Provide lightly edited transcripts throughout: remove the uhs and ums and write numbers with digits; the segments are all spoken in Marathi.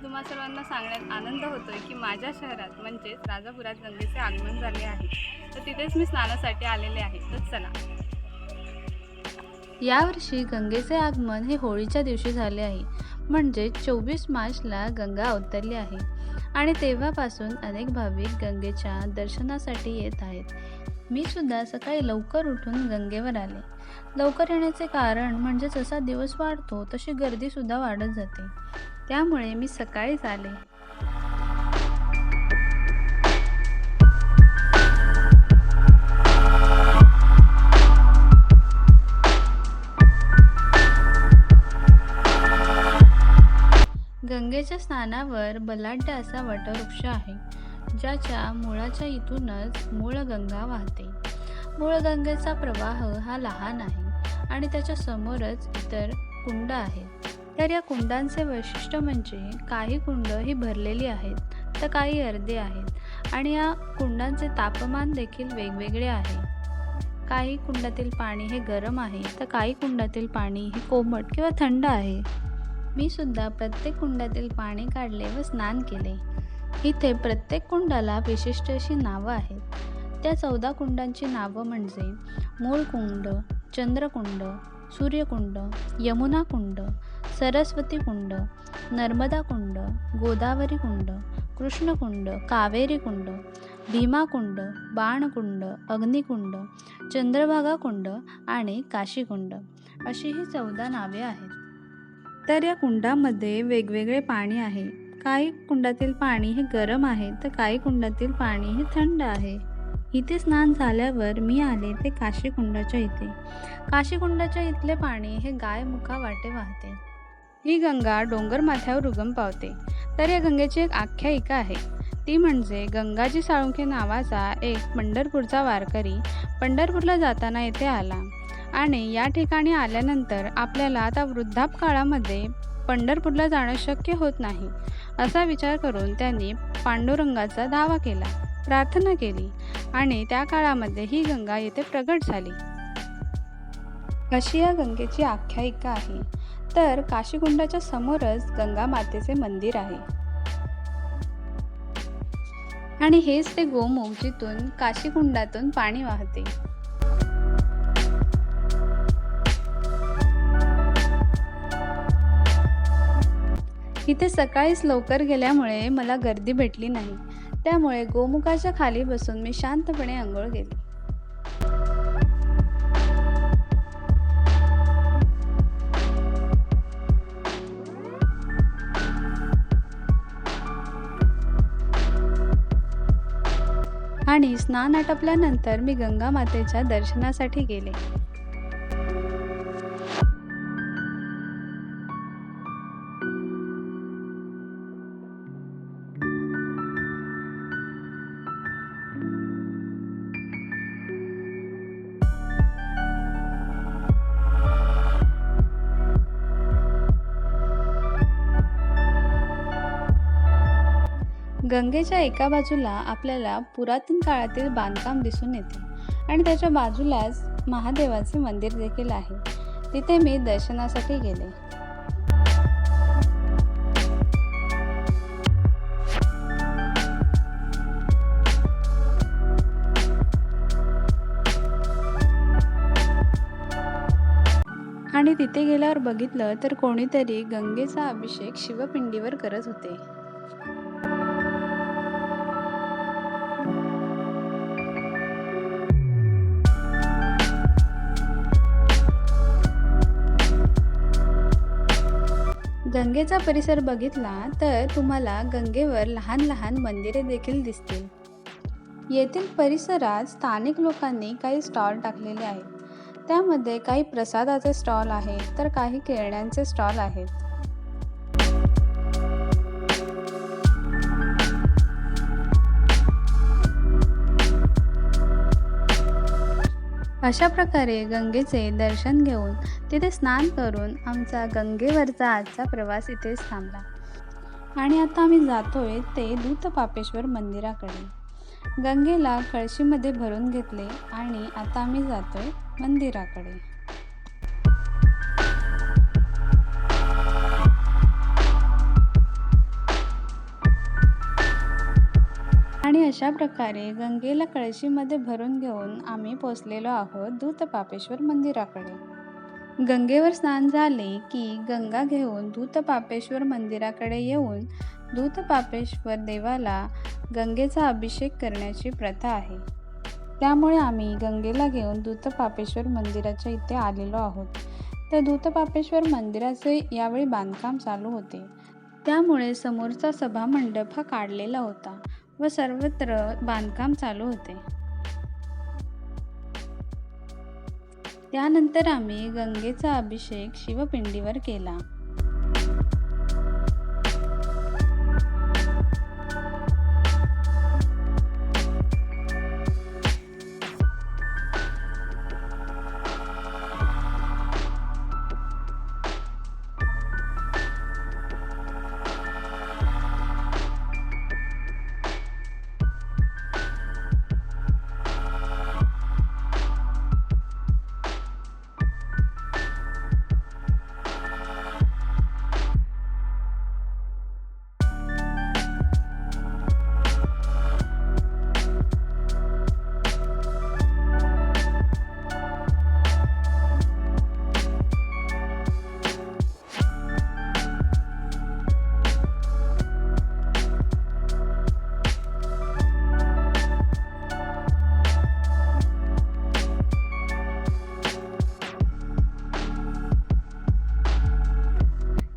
तुम्हा सर्वांना सांगण्यात आनंद होतोय की माझ्या शहरात म्हणजेच राजापुरात गंगेचे आगमन झाले आहे। तर तिथेच मी स्नानासाठी आलेले आहे। तर चला। यावर्षी गंगेचे आगमन हे होळीच्या दिवशी झाले आहे, म्हणजे 24 मार्चला गंगा अवतरली आहे आणि तेव्हापासून अनेक भाविक गंगेच्या दर्शनासाठी येत आहेत। मी सुद्धा सकाळी लवकर उठून गंगेवर आले। लवकर येण्याचे कारण म्हणजे जसा दिवस वाढतो तशी गर्दी सुद्धा वाढत जाते, त्यामुळे मी सकाळीच आले। गंगेच्या स्नानावर बलाढ्य असा वटवृक्ष आहे, ज्याच्या मुळाच्या इथूनच मूळ गंगा वाहते। मूळ गंगेचा प्रवाह हा लहान आहे आणि त्याच्या समोरच इतर कुंड आहेत। तर या कुंडांचे वैशिष्ट्य म्हणजे काही कुंड ही भरलेली आहेत तर काही अर्धे आहेत आणि या कुंडांचे तापमान देखील वेगवेगळे आहे। काही कुंडातील पाणी हे गरम आहे तर काही कुंडातील पाणी हे कोमट किंवा थंड आहे। मी सुद्धा प्रत्येक कुंडातील पाणी काढले व स्नान केले। इथे प्रत्येक कुंडाला विशिष्ट अशी नावं आहेत। त्या 14 कुंडांची नावं म्हणजे मूळ कुंड, चंद्रकुंड, सूर्यकुंड, यमुना कुंड, सरस्वती कुंड, नर्मदा कुंड, गोदावरी कुंड, कृष्णकुंड, कावेरी कुंड, भीमा कुंड, बाणकुंड, अग्निकुंड, चंद्रभागा कुंड आणि काशीकुंड अशी ही 14 नावे आहेत। तर या कुंडामध्ये वेगवेगळे पाणी आहे। काही कुंडातील पाणी हे गरम आहे तर काही कुंडातील पाणी हे थंड आहे। इथे स्नान झाल्यावर मी आले ते काशीकुंडाच्या इथे। काशीकुंडाच्या इथले पाणी हे गायमुखा वाटे वाहते। ही गंगा डोंगर माथ्यावर उगम पावते। तर या गंगेची एक आख्यायिका आहे, ती म्हणजे गंगाजी साळुंखे नावाचा एक पंढरपूरचा वारकरी पंढरपूरला जाताना येथे आला आणि या ठिकाणी आल्यानंतर आपल्याला आता वृद्धापकाळामध्ये पंढरपूरला जाणं शक्य होत नाही, असा विचार करून त्यांनी पांडुरंगाचा धावा केला, प्रार्थना केली आणि त्या काळामध्ये ही गंगा येथे प्रगट झाली, अशी या गंगेची आख्यायिका आहे। तर काशीकुंडाच्या समोरच गंगा मातेचे मंदिर आहे आणि हेच ते गोमुख जिथून काशीकुंडातून पाणी वाहते। इथे सकाळीच लवकर गेल्यामुळे मला गर्दी भेटली नाही, त्यामुळे गोमुखाच्या खाली बसून मी शांतपणे अंघोळ केली। आणि स्नान आटपल्यानंतर मी गंगा मातेच्या दर्शनासाठी गेले। गंगेच्या एका बाजूला आपल्याला पुरातन काळातील बांधकाम दिसून येते आणि त्याच्या बाजूलाच महादेवाचे मंदिर देखील आहे। तिथे मी दर्शनासाठी गेले। आणि तिथे गेल्यावर बघितलं तर कोणीतरी गंगेचा अभिषेक शिवपिंडीवर करत होते। गंगेचा परिसर बघितला तर तुम्हाला गंगेवर लहान लहान मंदिरे देखील दिसतील। येथील परिसरात स्थानिक लोकांनी काही स्टॉल टाकलेले आहेत। त्यामध्ये काही प्रसादाचे स्टॉल आहेत तर काही खेळण्यांचे स्टॉल आहेत। अशा प्रकारे गंगेचे दर्शन घेऊन तिथे स्नान करून आमचा गंगेवरचा आजचा प्रवास इथेच थांबला आणि आता आम्ही जातोय ते दूतपापेश्वर मंदिराकडे। गंगेला कळशीमध्ये भरून घेतले आणि आता आम्ही जातोय मंदिराकडे। आणि अशा प्रकारे गंगेला कळशीमध्ये भरून घेऊन आम्ही पोचलेलो आहोत दूधपापेश्वर मंदिराकडे. गंगेवर स्नान झाले की गंगा घेऊन दूधपापेश्वर मंदिराकडे येऊन दूधपापेश्वर देवाला गंगेचा अभिषेक करण्याची प्रथा आहे. त्यामुळे आम्ही गंगेला घेऊन दूधपापेश्वर मंदिराच्या इथे आलेलो आहोत. तर दूधपापेश्वर मंदिराचे यावेळी बांधकाम चालू होते. त्यामुळे समोरचा सभामंडप हा काढलेला होता व सर्वत्र बांधकाम चालू होते. त्यानंतर आम्ही गंगेचा अभिषेक शिवपिंडीवर केला.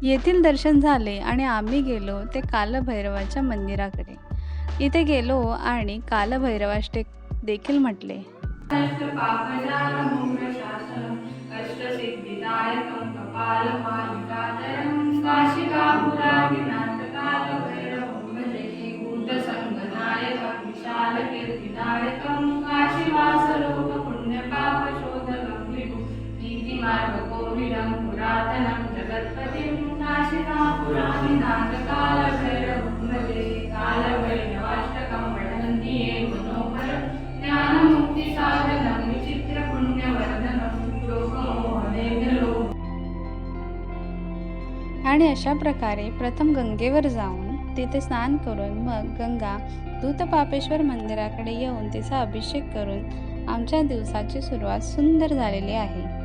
येथील दर्शन झाले आणि आम्ही गेलो ते कालभैरवाच्या मंदिराकडे. इथे गेलो आणि कालभैरवास देखील म्हटले. आणि अशा प्रकारे प्रथम गंगेवर जाऊन तिथे स्नान करून मग गंगा दूधपापेश्वर मंदिराकडे येऊन तिचा अभिषेक करून आमच्या दिवसाची सुरुवात सुंदर झालेली आहे.